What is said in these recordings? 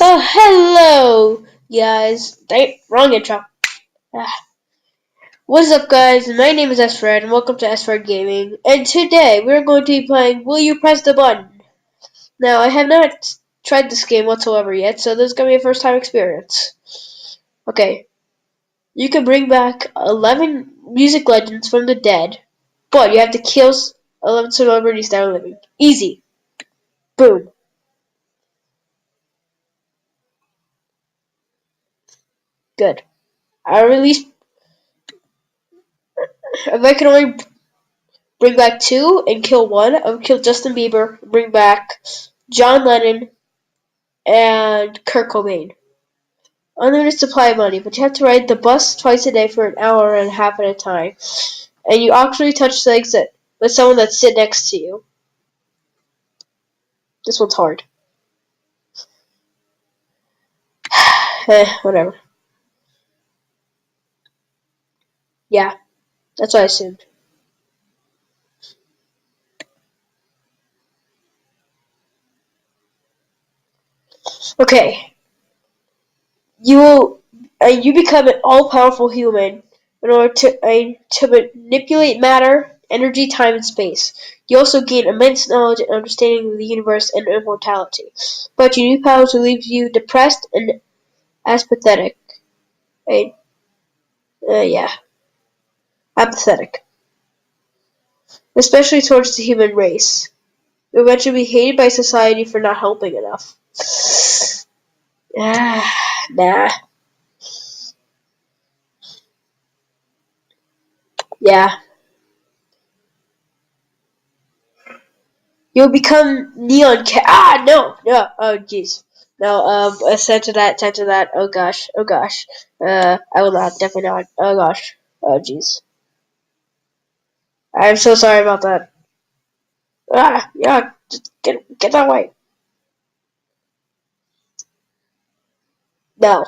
Oh, hello, guys. Wrong intro. Ah. What's up, guys? My name is Esfred, and welcome to Esfred Gaming. And today, we're going to be playing Will You Press the Button? Now, I have not tried this game whatsoever yet, so this is going to be a first-time experience. Okay. You can bring back 11 music legends from the dead, but you have to kill 11 celebrities that are living. Easy. Boom. Good. I released... If I can only bring back 2 and kill 1, I would kill Justin Bieber, bring back John Lennon, and Kurt Cobain. Unlimited supply of money, but you have to ride the bus twice a day for an hour and a half at a time. And you actually touch legs with someone that's sit next to you. This one's hard. Whatever. Yeah, that's what I assumed. Okay. You become an all-powerful human in order to manipulate matter, energy, time, and space. You also gain immense knowledge and understanding of the universe and immortality. But your new powers will leave you depressed and apathetic. Yeah, apathetic. Especially towards the human race. You'll eventually be hated by society for not helping enough. Nah. Yeah. You'll become neon cat. No. Oh, jeez. No, censor that. Oh gosh. I will not, definitely not. Oh gosh. Oh jeez. I'm so sorry about that. Yeah, just get that way. No.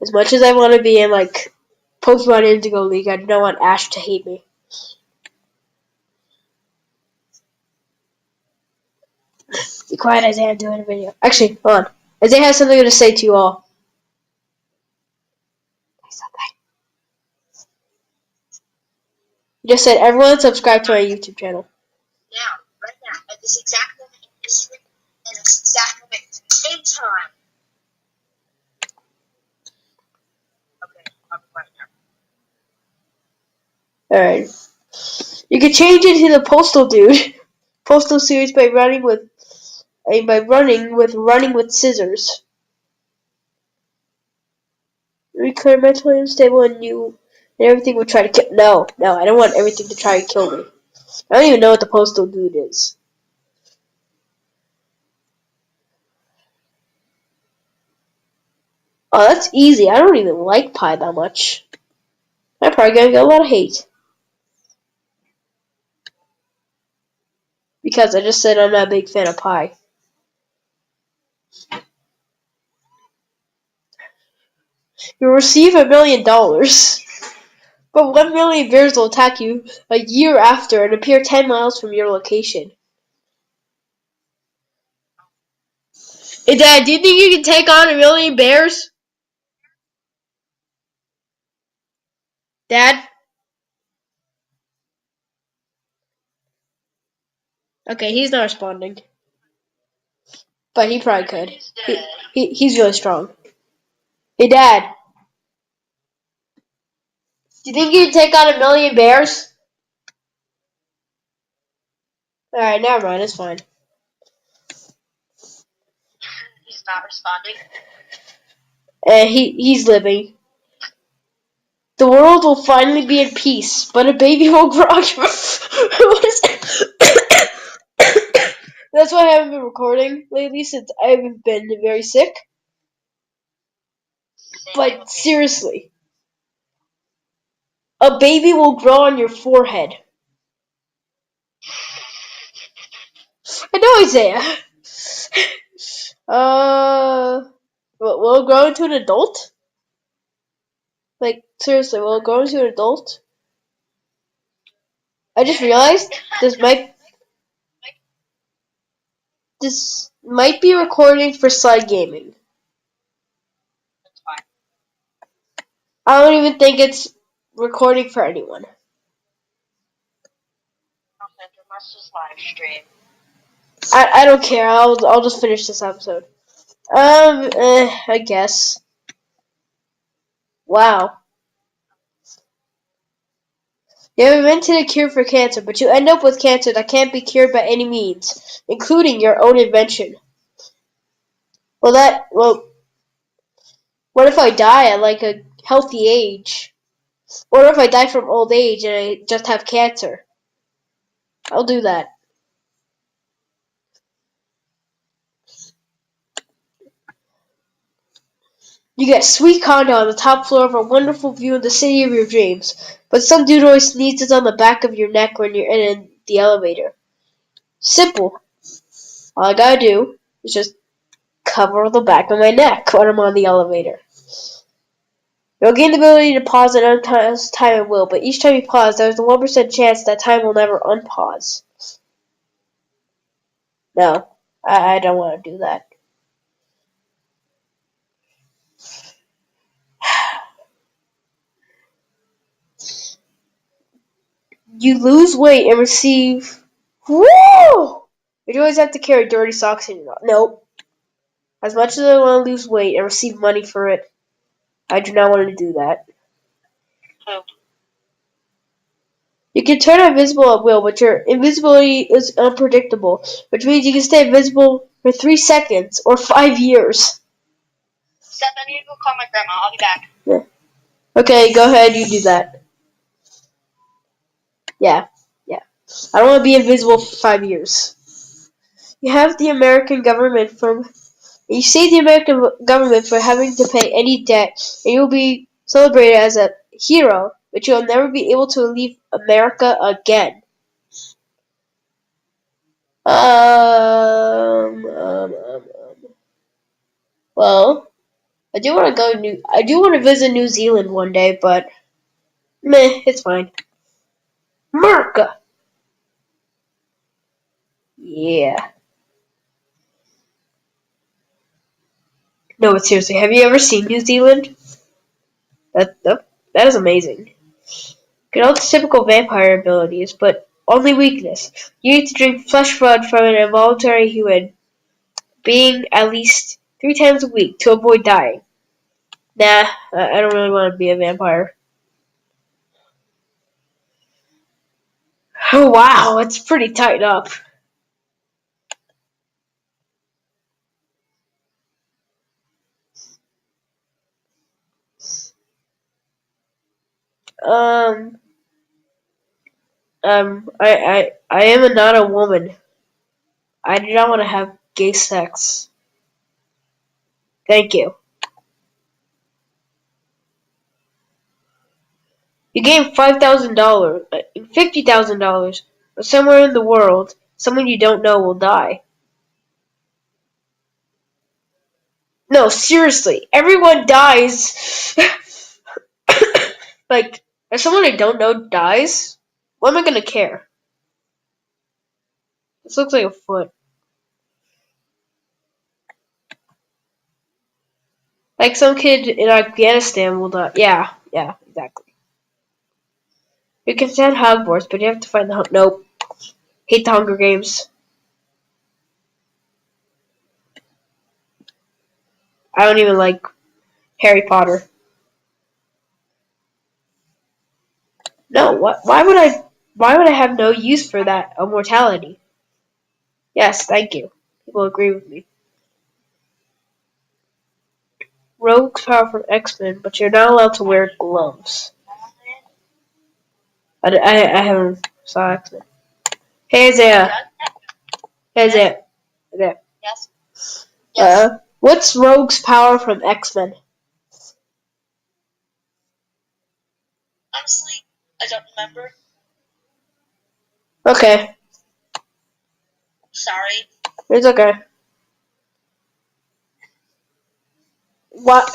As much as I want to be in, like, Pokemon Indigo League, I don't want Ash to hate me. Be quiet, Isaiah, I'm doing a video. Actually, hold on. Isaiah has something to say to you all. He just said, everyone subscribe to my YouTube channel. Right now, at this exact moment in history, and this exact moment in time. Okay, I'm right now. Alright. You can change into the Postal Dude. Postal series by running with scissors. Recur mentally unstable and everything will try to kill. No, I don't want everything to try and kill me. I don't even know what the Postal Dude is. Oh, that's easy. I don't even like pie that much. I'm probably gonna get a lot of hate. Because I just said I'm not a big fan of pie. You'll receive $1 million. But 1 million bears will attack you a year after and appear 10 miles from your location. Hey, Dad, do you think you can take on 1 million bears? Dad? Okay, he's not responding. But he probably could. He's really strong. Hey, Dad. Do you think you can take on 1 million bears? Alright, never mind. It's fine. He's not responding. He's living. The world will finally be in peace, but a baby will grow. What is it? That's why I haven't been recording lately since I've been very sick. But seriously, a baby will grow on your forehead. I know, Isaiah. Will it grow into an adult? Like, seriously, will it grow into an adult? I just realized this might be recording for Slide Gaming. That's fine. I don't even think it's recording for anyone. Okay, then let's just live stream. I don't care. I'll just finish this episode. I guess. Wow. You have invented a cure for cancer, but you end up with cancer that can't be cured by any means, including your own invention. Well, what if I die at like a healthy age? Or if I die from old age and I just have cancer? I'll do that. You get a sweet condo on the top floor of a wonderful view of the city of your dreams, but some dude always sneezes on the back of your neck when you're in the elevator. Simple. All I gotta do is just cover the back of my neck when I'm on the elevator. You'll gain the ability to pause at unpause time at will, but each time you pause, there's a 1% chance that time will never unpause. No, I don't want to do that. You lose weight and receive. Woo! You always have to carry dirty socks in your mouth. Nope. As much as I want to lose weight and receive money for it, I do not want to do that. You can turn invisible at will, but your invisibility is unpredictable, which means you can stay invisible for 3 seconds or 5 years. Seth, I need to go call my grandma. I'll be back. Yeah. Okay, go ahead, you do that. Yeah. I don't want to be invisible for 5 years. You have the American government from. You save the American government for having to pay any debt, and you'll be celebrated as a hero, but you'll never be able to leave America again. Well, I do want to I do want to visit New Zealand one day, but meh, it's fine. America. Yeah. No, but seriously, have you ever seen New Zealand? That is amazing. Get all the typical vampire abilities, but only weakness. You need to drink flesh blood from an involuntary human being at least 3 times a week to avoid dying. Nah, I don't really want to be a vampire. Oh wow, it's pretty tight up. Um, I am not a woman. I do not want to have gay sex. Thank you. You gain $5,000, $50,000, but somewhere in the world, someone you don't know will die. No, seriously, everyone dies. Like, if someone I don't know dies, what am I gonna care? This looks like a foot. Like some kid in Afghanistan will die. Yeah, exactly. You can send Hogwarts, but you have to find the nope. Hate the Hunger Games. I don't even like Harry Potter. No, what? Why would I? Why would I have no use for that immortality? Yes, thank you. People agree with me. Rogue's power from X-Men, but you're not allowed to wear gloves. I haven't saw X-Men. Hey Isaiah. Hey Isaiah. Isaiah. Yes. Yes. What's Rogue's power from X-Men? Honestly, I don't remember. Okay. Sorry. It's okay. What?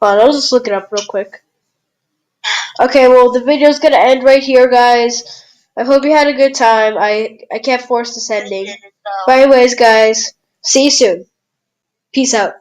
Hold on, I'll just look it up real quick. Okay, well, the video's gonna end right here, guys. I hope you had a good time. I can't force this ending. But anyways, guys, See you soon. Peace out.